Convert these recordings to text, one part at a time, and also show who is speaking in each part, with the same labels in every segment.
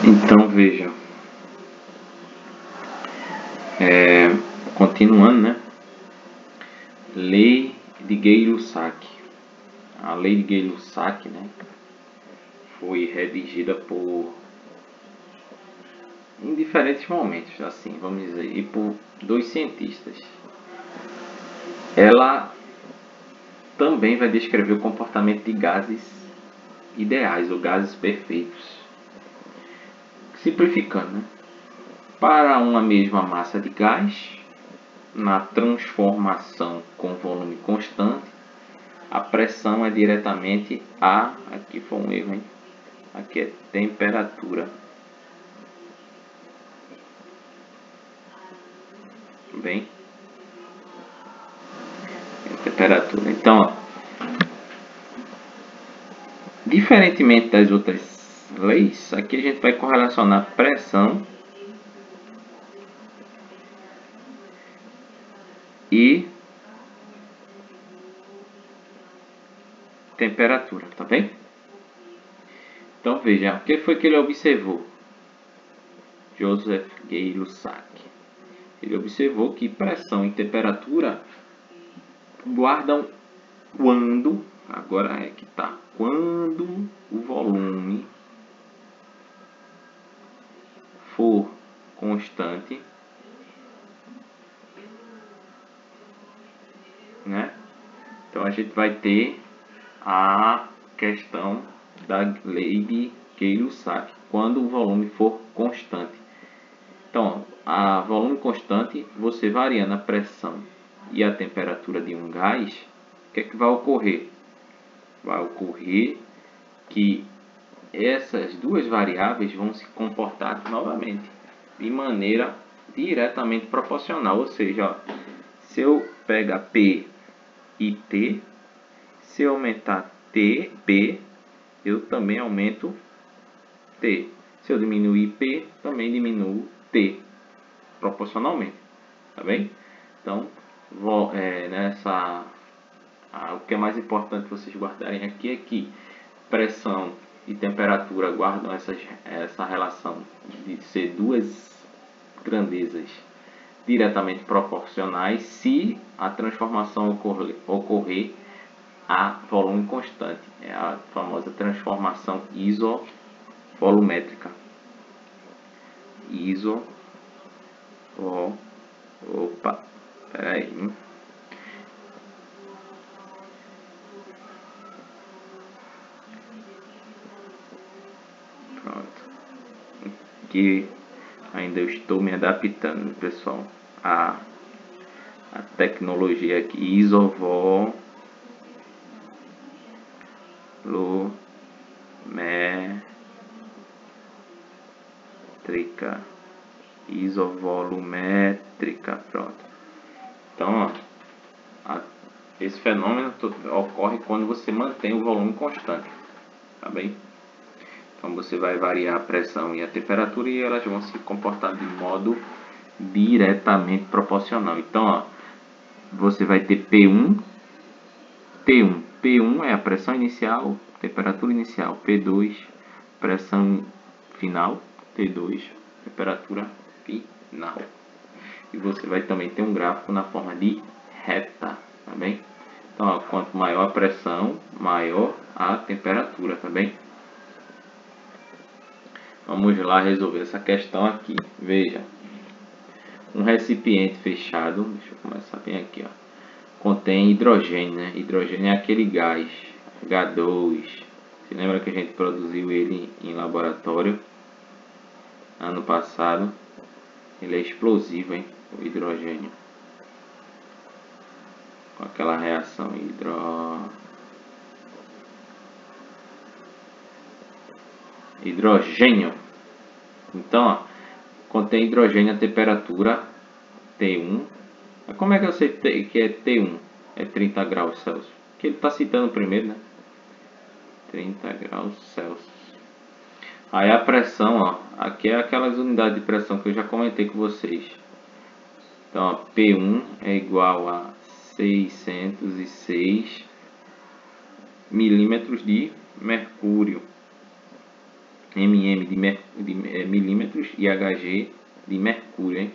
Speaker 1: Então veja, continuando, né? Lei de Gay-Lussac. A lei de Gay-Lussac, né, foi redigida em diferentes momentos, assim, vamos dizer, e por dois cientistas. Ela também vai descrever o comportamento de gases ideais ou gases perfeitos. Simplificando, né? Para uma mesma massa de gás, na transformação com volume constante, a pressão é diretamente a... Aqui foi um erro, hein? Aqui é temperatura. Bem? É temperatura. Então, ó, diferentemente das outras leis, aqui a gente vai correlacionar pressão e temperatura, tá bem? Então veja, o que foi que ele observou? Joseph Gay-Lussac. Ele observou que pressão e temperatura guardam quando, agora é que tá, quando o volume for constante, né? Então a gente vai ter a questão da lei de Gay-Lussac, quando o volume for constante. Então, a volume constante, você variando a pressão e a temperatura de um gás, o que é que vai ocorrer? Vai ocorrer que essas duas variáveis vão se comportar novamente de maneira diretamente proporcional, ou seja, ó, se eu pegar P e T, se eu aumentar P, eu também aumento T. Se eu diminuir P, também diminuo T, proporcionalmente, tá bem? Então, o que é mais importante vocês guardarem aqui é que pressão e temperatura guardam essa relação de ser duas grandezas diretamente proporcionais se a transformação ocorrer a volume constante. É a famosa transformação isovolumétrica. Opa, peraí. Pronto. Aqui ainda eu estou me adaptando, pessoal, a tecnologia aqui, isovolumétrica, pronto. Então, ó, esse fenômeno ocorre quando você mantém o volume constante, tá bem? Então você vai variar a pressão e a temperatura e elas vão se comportar de modo diretamente proporcional. Então, ó, você vai ter P1, T1. P1 é a pressão inicial, temperatura inicial. P2, pressão final. T2, temperatura final. E você vai também ter um gráfico na forma de reta, tá bem? Então, ó, quanto maior a pressão, maior a temperatura, tá bem? Vamos lá resolver essa questão aqui. Veja, um recipiente fechado, deixa eu começar bem aqui, ó, contém hidrogênio, né? Hidrogênio é aquele gás H2. Você lembra que a gente produziu ele em laboratório ano passado? Ele é explosivo, hein? O hidrogênio, com aquela reação hidrogênio. Então, ó, contém hidrogênio a temperatura T1. Como é que eu sei que é T1? É 30 graus Celsius. Que ele está citando primeiro, né? 30 graus Celsius. Aí a pressão, ó, aqui é aquelas unidades de pressão que eu já comentei com vocês. Então, ó, P1 é igual a 606 milímetros de mercúrio. mm de milímetros e Hg de mercúrio, hein?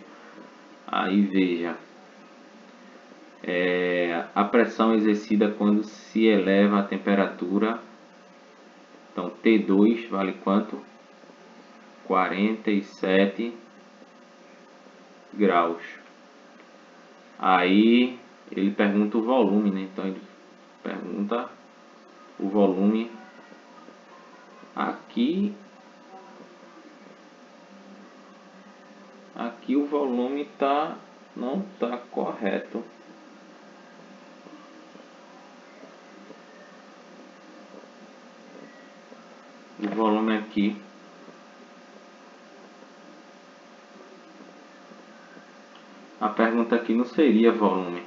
Speaker 1: Aí veja, a pressão exercida quando se eleva a temperatura. Então T2 vale quanto? 47 graus. Aí ele pergunta o volume, né? Então ele pergunta o volume aqui. Aqui o volume não tá correto. O volume aqui. A pergunta aqui não seria volume.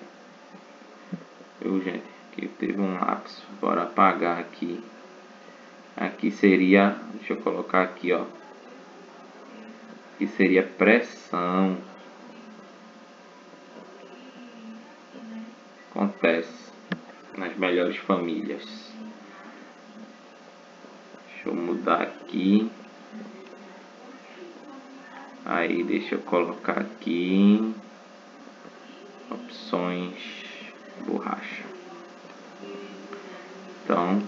Speaker 1: Viu, gente? Aqui teve um lapso. Bora apagar aqui. Aqui seria, deixa eu colocar aqui, ó. Aqui seria pressão. Acontece nas melhores famílias. Deixa eu mudar aqui. Aí deixa eu colocar aqui opções borracha. Então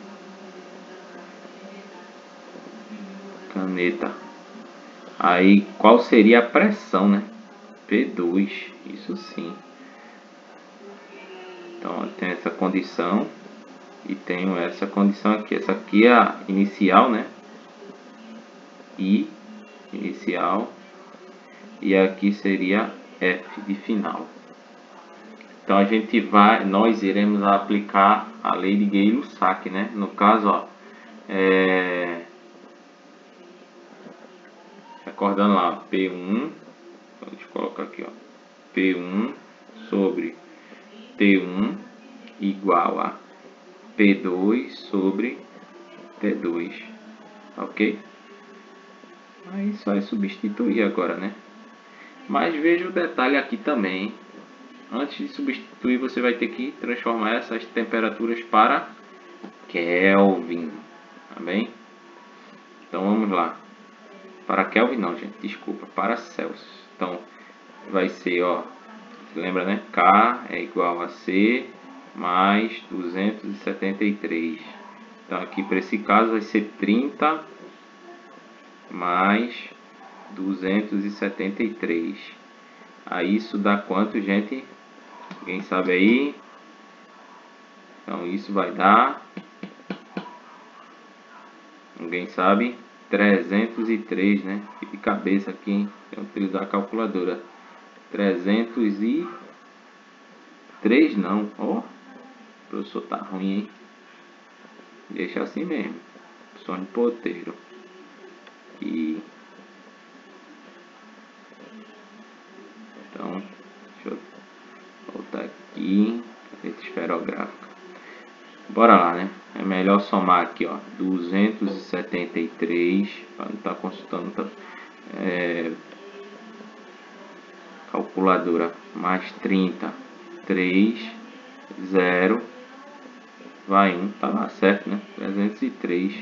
Speaker 1: caneta. Aí qual seria a pressão, né? P2, isso sim. Então tem essa condição e tenho essa condição aqui. Essa aqui é a inicial, né? I inicial, e aqui seria F de final. Então nós iremos aplicar a lei de Gay-Lussac, né? No caso, ó, recordando lá, P1, então deixa eu colocar aqui, ó, P1 sobre T1 igual a P2 sobre T2, ok? Aí só é substituir agora, né? Mas veja o detalhe aqui também. Antes de substituir, você vai ter que transformar essas temperaturas para Kelvin, tá bem? Então vamos lá. Para Kelvin não, gente, desculpa, para Celsius. Então vai ser, ó, lembra, né? K é igual a C mais 273. Então aqui para esse caso vai ser 30 mais 273. Aí isso dá quanto, gente? Alguém sabe aí? Então isso vai dar, alguém sabe? 303, né? De cabeça aqui, hein? Tem que utilizar a calculadora. 303 não, ó. O professor tá ruim, hein? Deixa assim mesmo. Som de ponteiro. E então, deixa eu voltar aqui. Letra esferográfica. Bora lá, né? É melhor somar aqui, ó. 273. Para não estar consultando calculadora. Mais 30. 3. 0. Vai 1. Tá lá certo, né? 303.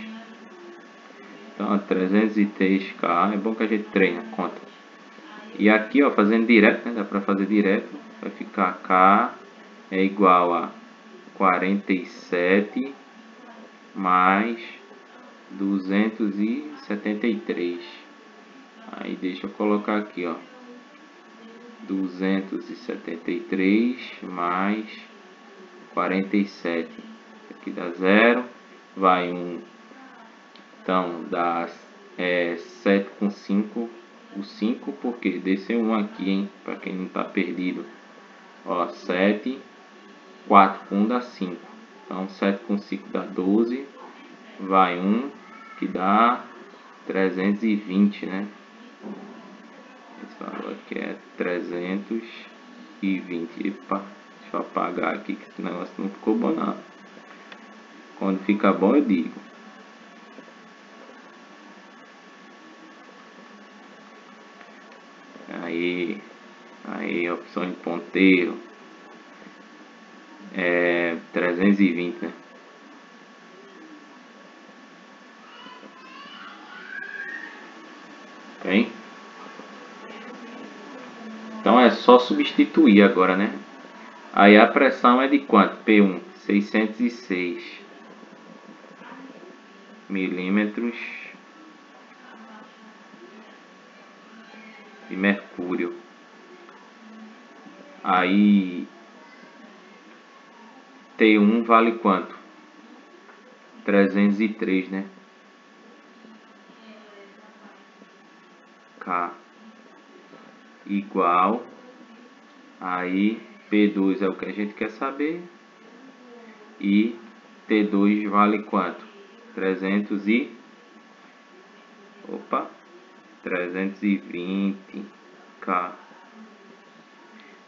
Speaker 1: Então, 303K. É bom que a gente treina a conta. E aqui, ó, fazendo direto, né? Dá para fazer direto. Vai ficar K é igual a 47 mais 273. Aí deixa eu colocar aqui, ó. 273 mais 47. Aqui dá 0. Vai 1. Então dá 7 com 5. O 5 porque desceu 1 aqui, hein? Para quem não tá perdido. Ó, 7. 4 com 1 dá 5. Então 7 com 5 dá 12. Vai 1 que dá 320, né? Esse valor aqui é 320. Epa, deixa eu apagar aqui que esse negócio não ficou bom não. Quando fica bom eu digo. Aí opção de ponteiro é 320, né? Bem? Então é só substituir agora, né? Aí a pressão é de quanto? P1, 606 milímetros de mercúrio. Aí T1 vale quanto? 303, né? K igual. Aí P2 é o que a gente quer saber. E T2 vale quanto? 320. K.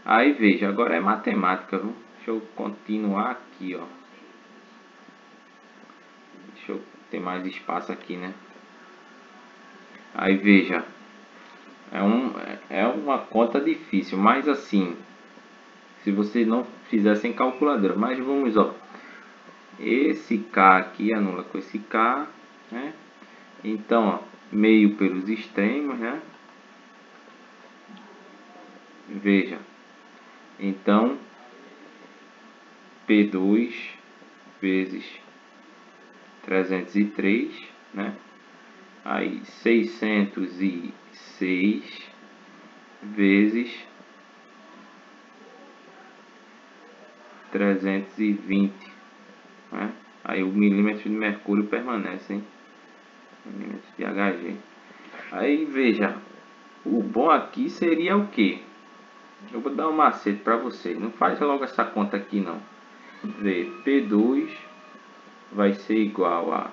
Speaker 1: Aí veja, agora é matemática, viu? Deixa eu continuar aqui, ó. Deixa eu ter mais espaço aqui, né? Aí veja, é uma conta difícil, mas assim, se você não fizer sem calculadora, mas vamos, ó, esse K aqui anula com esse K, né? Então, ó, meio pelos extremos, né? Veja, então P2 vezes 303, né? Aí 606 vezes 320, né? Aí o milímetro de mercúrio permanece, hein? Milímetro de Hg. Aí veja, o bom aqui seria o que? Eu vou dar um macete para vocês. Não faz logo essa conta aqui não. Vê, P2 vai ser igual a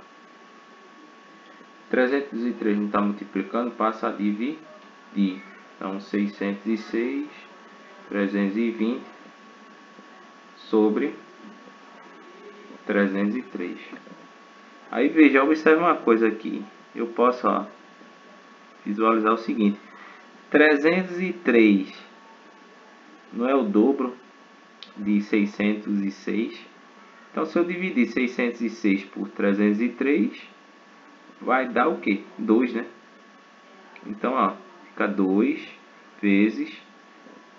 Speaker 1: 303, não está multiplicando, passa a dividir. Então 606, 320 sobre 303. Aí veja, observe uma coisa aqui. Eu posso, ó, visualizar o seguinte: 303 não é o dobro de 606. Então, se eu dividir 606 por 303, vai dar o que? 2, né? Então, ó, fica 2 vezes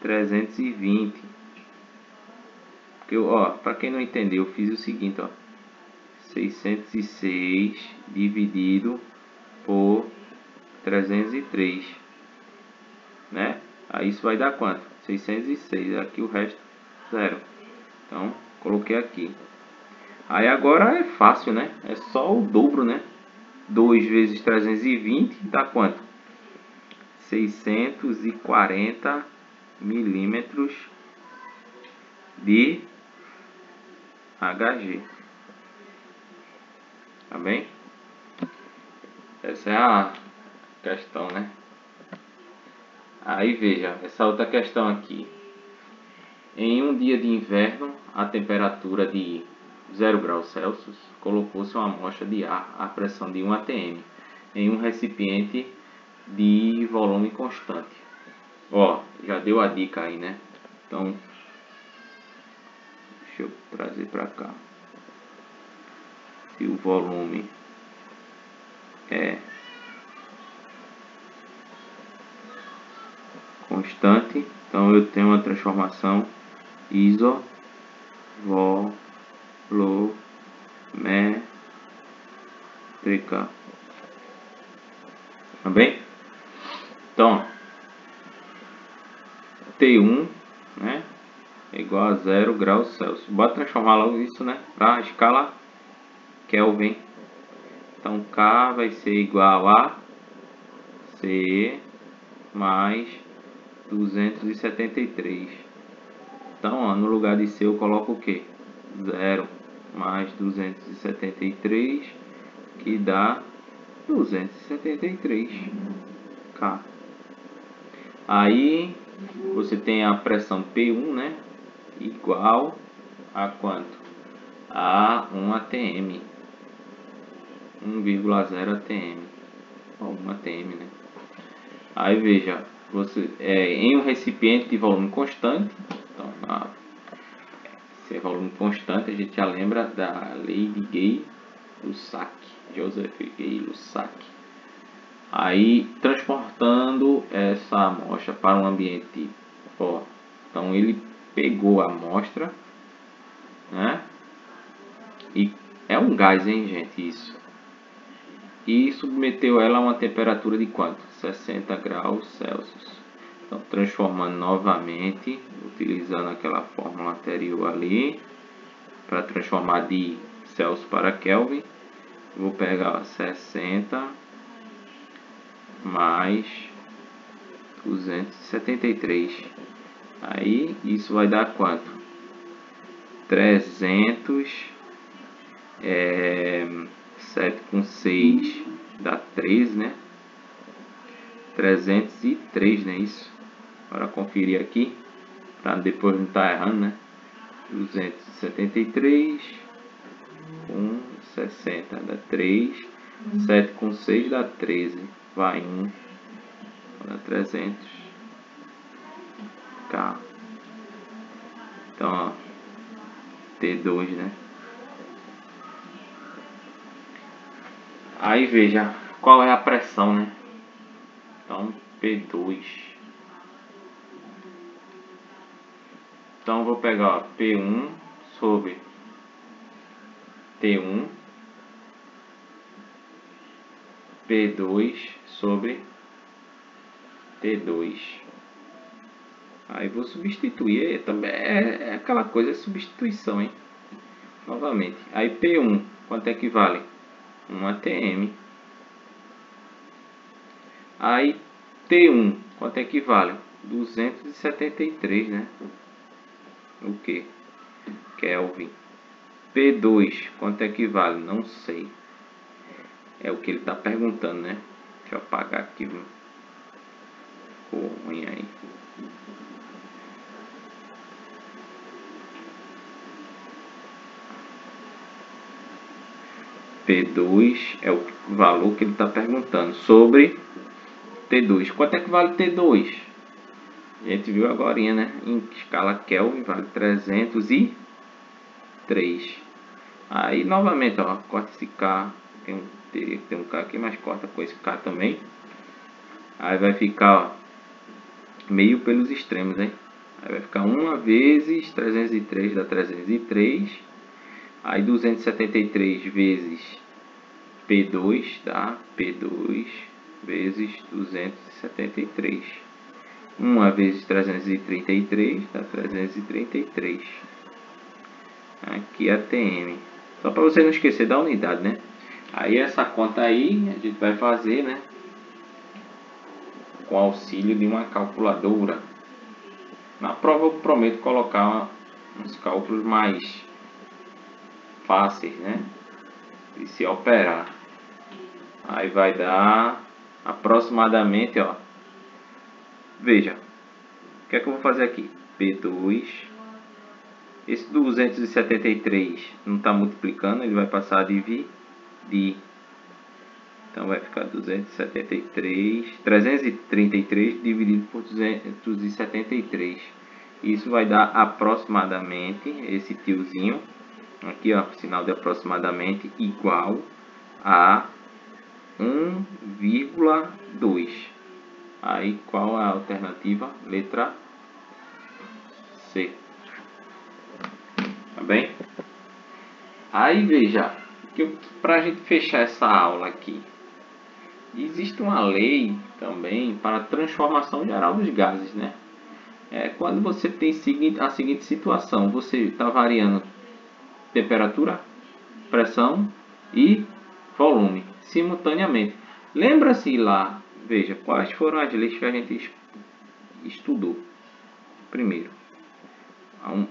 Speaker 1: 320. Porque, ó, para quem não entendeu, eu fiz o seguinte, ó. 606 dividido por 303, né? Aí isso vai dar quanto? 606. Aqui o resto, 0. Então, coloquei aqui. Aí agora é fácil, né? É só o dobro, né? 2 vezes 320 dá quanto? 640 milímetros de Hg. Tá bem? Essa é a questão, né? Aí veja, essa outra questão aqui. Em um dia de inverno, a temperatura de 0 graus Celsius, colocou-se uma amostra de ar à pressão de 1 atm em um recipiente de volume constante. Ó, já deu a dica aí, né? Então, deixa eu trazer para cá. Se o volume é constante, então eu tenho uma transformação isovolumétrica. Tá bem? Então, T1, né, é igual a 0 graus Celsius. Bota transformar logo isso, né, para a escala Kelvin. Então, K vai ser igual a C mais 273. Então, ó, no lugar de C eu coloco o que? 0 mais 273, que dá 273 K. Aí você tem a pressão P1, né? Igual a quanto? A 1 atm. 1,0 atm. Ó, 1 atm, né? Aí veja, você em um recipiente de volume constante. Então, se é volume constante, a gente já lembra da lei de Gay-Lussac. Joseph Gay-Lussac. Aí transportando essa amostra para um ambiente, ó, então ele pegou a amostra, né? E é um gás, hein, gente, isso. E submeteu ela a uma temperatura de quanto? 60 graus Celsius. Então, transformando novamente, utilizando aquela fórmula anterior ali, para transformar de Celsius para Kelvin, vou pegar 60 mais 273. Aí, isso vai dar quanto? 300, 7 com 6 dá 13, né? 303, né? Isso. Para conferir aqui, para depois não estar errando, né? 273 com 60 dá 3. 7 com 6 dá 13. Vai 1, dá 300. K. Então, ó, T2, né? Aí veja qual é a pressão, né? Então, P2. Então, vou pegar ó, P1 sobre T1, P2 sobre T2. Aí vou substituir. Também é aquela coisa, é substituição, hein? Novamente. Aí P1, quanto é que vale? 1 atm. Aí T1, quanto é que vale? 273, né? O que? Kelvin. P2, quanto é que vale? Não sei. É o que ele está perguntando, né? Deixa eu apagar aqui. Ficou ruim aí. P2 é o valor que ele está perguntando sobre T2. Quanto é que vale T2? A gente viu agora, né? Em escala Kelvin vale 303. Aí novamente, ó, corta esse K. Teria que ter um K aqui, mas corta com esse K também. Aí vai ficar, ó, meio pelos extremos, hein? Aí vai ficar 1 vezes 303 dá 303. Aí 273 vezes P2 dá P2 vezes 273. 1 vezes 333 dá 333. Aqui é ATM. Só para você não esquecer da unidade, né? Aí essa conta aí a gente vai fazer, né? Com auxílio de uma calculadora. Na prova eu prometo colocar uns cálculos mais fáceis, né? De se operar. Aí vai dar aproximadamente, ó. Veja, o que é que eu vou fazer aqui? P2. Esse 273 não está multiplicando, ele vai passar a dividir. Então vai ficar 333 dividido por 273. Isso vai dar aproximadamente, esse tiozinho, aqui ó, sinal de aproximadamente, igual a 1,2. Aí qual a alternativa? Letra C. Tá bem? Aí veja, que para a gente fechar essa aula aqui, existe uma lei também para a transformação geral dos gases, né? Quando você tem a seguinte situação, você está variando temperatura, pressão e volume simultaneamente. Lembra-se lá, veja, quais foram as leis que a gente estudou? Primeiro,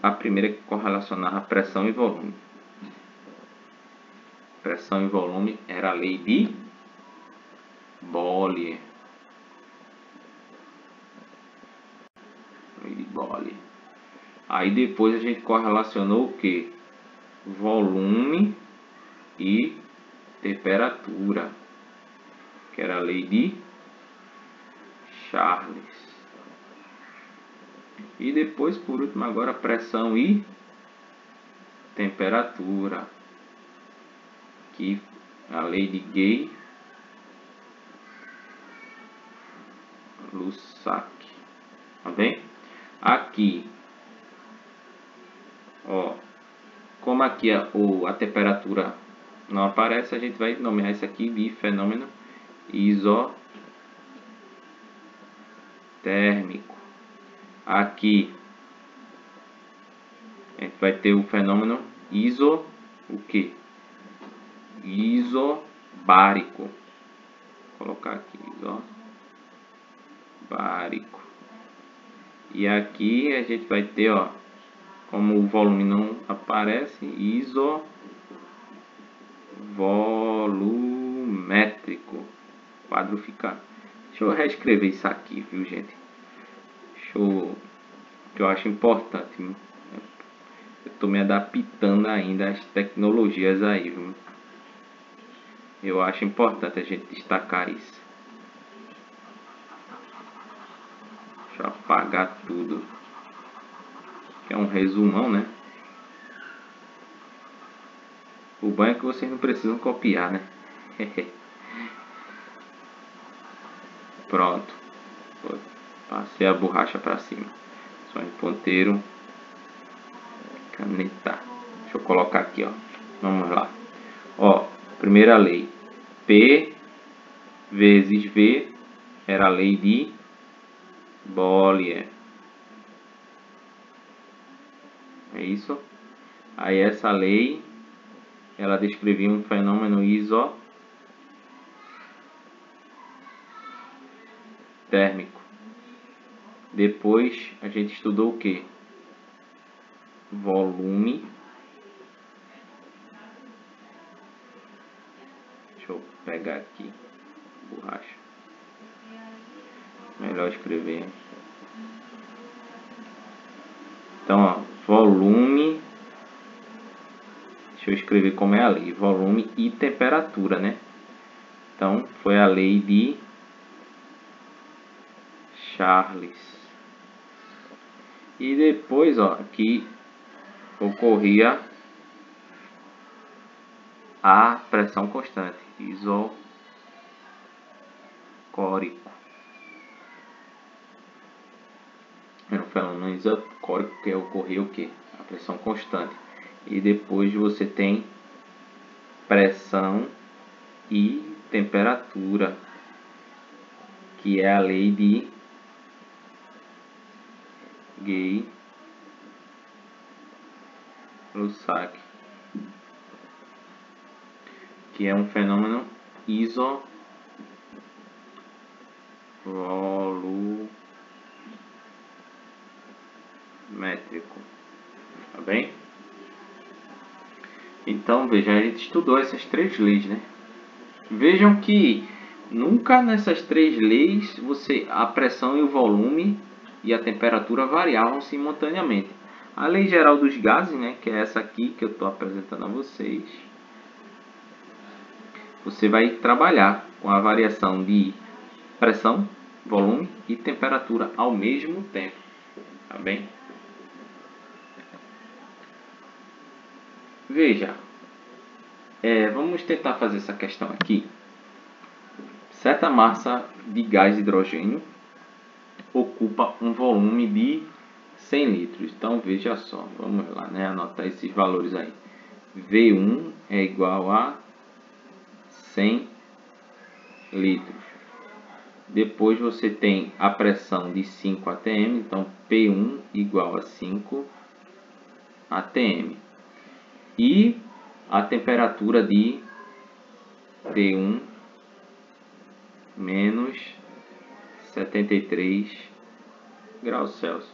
Speaker 1: a primeira que correlacionava pressão e volume. Pressão e volume era a lei de Boole. Lei de Boole. Aí depois a gente correlacionou o que? Volume e temperatura, que era a lei de Charles. E depois, por último, agora pressão e temperatura, que a lei de Gay Lussac. Tá bem? Aqui, ó, como aqui a temperatura não aparece, a gente vai nomear isso aqui de fenômeno isotérmico. Aqui a gente vai ter o fenômeno isobárico. Vou colocar aqui isobárico. E aqui a gente vai ter, ó, como o volume não aparece, isovolumétrico quadrificado. Deixa eu reescrever isso aqui, viu, gente? Que eu acho importante. Viu? Eu tô me adaptando ainda às tecnologias aí, viu? Eu acho importante a gente destacar isso. Deixa eu apagar tudo. Que é um resumão, né? O bom é que vocês não precisam copiar, né? Pronto. Passei a borracha para cima. Só em ponteiro. Caneta. Deixa eu colocar aqui, ó. Vamos lá. Ó, primeira lei. P vezes V era a lei de Boole. É isso? Aí essa lei, ela descrevia um fenômeno isotérmico. Depois a gente estudou o que? Volume. Deixa eu pegar aqui borracha. Melhor escrever. Então, ó, volume. Deixa eu escrever como é a lei. Volume e temperatura, né? Então, foi a lei de Charles. E depois, ó, aqui ocorria a pressão constante, isocórico. Era um fenômeno isocórico que ocorria o que? A pressão constante. E depois você tem pressão e temperatura, que é a lei de Gay-Lussac, que é um fenômeno isovolumétrico. Tá bem? Então, veja, a gente estudou essas três leis, né? Vejam que nunca nessas três leis a pressão e o volume e a temperatura variavam simultaneamente. A lei geral dos gases, né, que é essa aqui que eu estou apresentando a vocês, você vai trabalhar com a variação de pressão, volume e temperatura ao mesmo tempo, tá bem? Veja, vamos tentar fazer essa questão aqui. Certa massa de gás hidrogênio ocupa um volume de 100 litros. Então, veja só, vamos lá, né? Anotar esses valores aí. V1 é igual a 100 litros. Depois você tem a pressão de 5 atm, então P1 igual a 5 atm. E a temperatura de T1 menos 73 graus Celsius.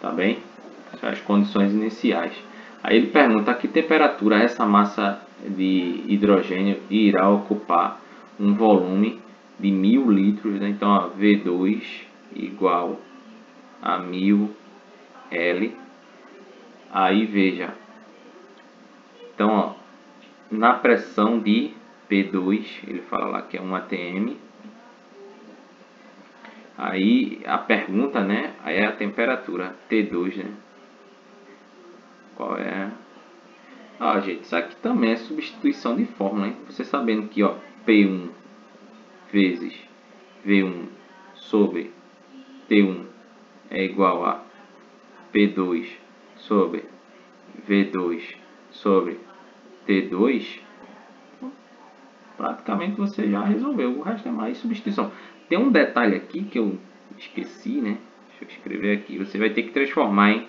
Speaker 1: Tá bem? São as condições iniciais. Aí ele pergunta a que temperatura essa massa de hidrogênio irá ocupar um volume de 1000 litros, né? Então, ó, V2 igual a 1000 L. Aí veja, então, ó, na pressão de P2, ele fala lá que é 1 atm. Aí a pergunta, né, é a temperatura T2, né? Qual é? Gente, isso aqui também é substituição de fórmula, hein? Você sabendo que, ó, P1 vezes V1 sobre T1 é igual a P2 sobre V2 sobre T2, praticamente você já resolveu. O resto é mais substituição. Tem um detalhe aqui que eu esqueci, né? Deixa eu escrever aqui. Você vai ter que transformar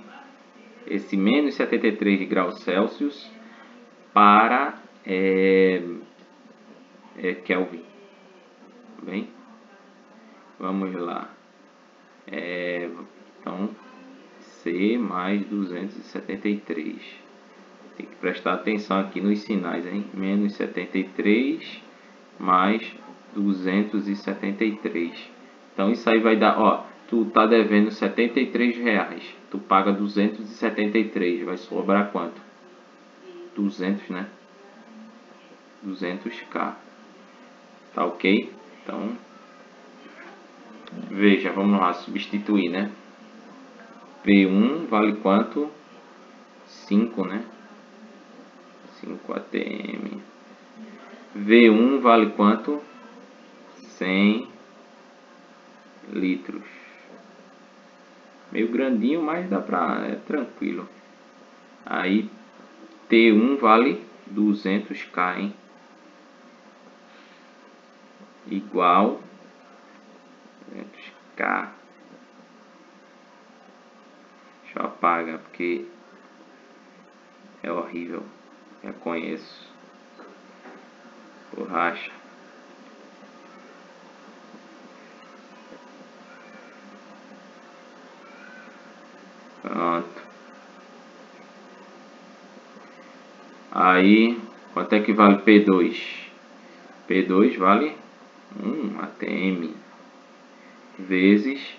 Speaker 1: esse menos 73 graus Celsius para Kelvin. Tá bem? Vamos lá. Então, C mais 273. Tem que prestar atenção aqui nos sinais, hein? Menos 73 mais 273. Então, isso aí vai dar, ó, tu tá devendo 73 reais. Tu paga 273. Vai sobrar quanto? 200, né? 200k. Tá ok? Então, veja, vamos lá substituir, né? V1 vale quanto? 5, né? 5 atm. V1 vale quanto? 100 litros. Meio grandinho, mas dá pra... é tranquilo. Aí T1 vale 200k, hein? Igual 200k. Deixa eu apagar porque é horrível. Já conheço. Borracha. Pronto. Aí, quanto é que vale P2? P2 vale 1 atm vezes.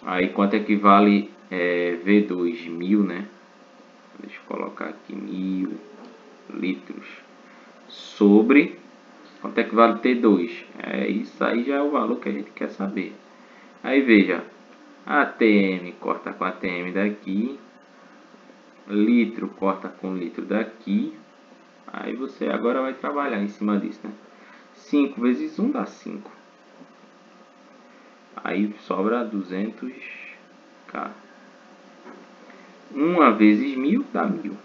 Speaker 1: Aí, quanto é que vale V2? 1000, né? Deixa eu colocar aqui 1000 litros. Sobre, quanto é que vale T2? Isso aí já é o valor que a gente quer saber. Aí veja, ATM corta com ATM daqui, litro corta com litro daqui. Aí você agora vai trabalhar em cima disso, né? 5 vezes 1 dá 5. Aí sobra 200k. 1 vezes 1000 dá 1000.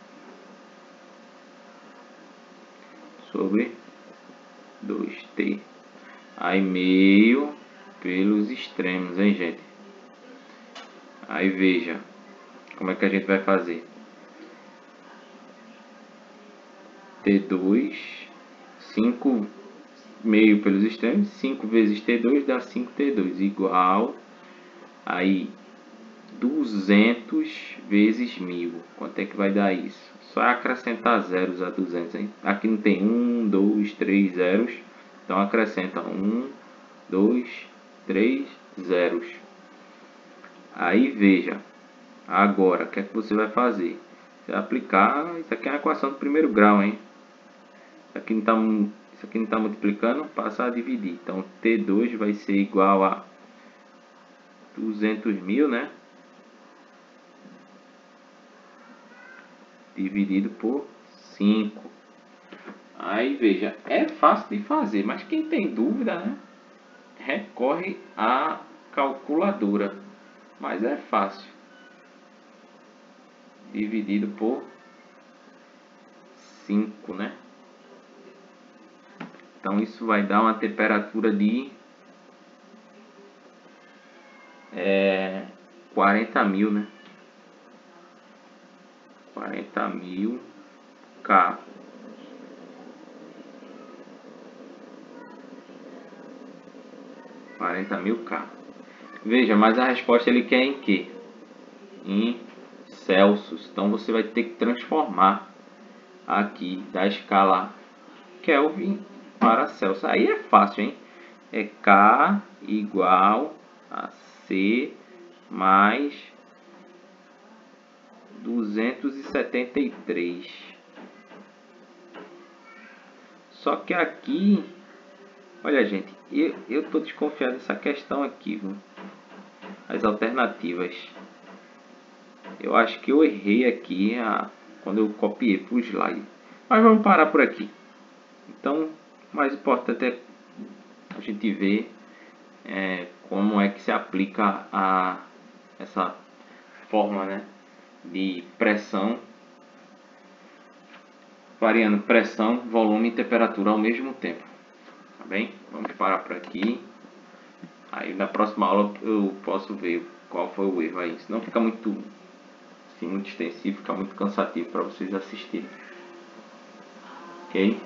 Speaker 1: Sobre 2t. Aí meio pelos extremos, hein, gente? Aí veja como é que a gente vai fazer. T2, 5 meio pelos extremos, 5 vezes T2 dá 5T2, igual, aí 200 vezes 1000. Quanto é que vai dar isso? Só acrescentar zeros a 200, hein? Aqui não tem 1, 2, 3 zeros, então acrescenta 1, 2, 3 zeros. Aí veja, agora o que é que você vai fazer? Você vai aplicar, isso aqui é uma equação do primeiro grau, hein? Isso aqui não está multiplicando, passa a dividir. Então T2 vai ser igual a 200.000, né? Dividido por 5. Aí veja, é fácil de fazer, mas quem tem dúvida, né? Recorre à calculadora. Mas é fácil. Dividido por 5, né? Então isso vai dar uma temperatura de 40.000, né? 40.000 K. Veja, mas a resposta ele quer em quê? Em Celsius. Então você vai ter que transformar aqui da escala Kelvin para Celsius. Aí é fácil, hein? É K igual a C mais 273. Só que aqui, olha gente, eu tô desconfiado dessa questão aqui, viu? As alternativas. Eu acho que eu errei aqui quando eu copiei para o slide. Mas vamos parar por aqui. Então, o mais importante é a gente vê como é que se aplica essa forma, né, de pressão, variando pressão, volume e temperatura ao mesmo tempo. Tá bem? Vamos parar por aqui. Aí na próxima aula eu posso ver qual foi o erro aí. Senão fica muito, assim, muito extensivo, fica muito cansativo para vocês assistirem. Ok?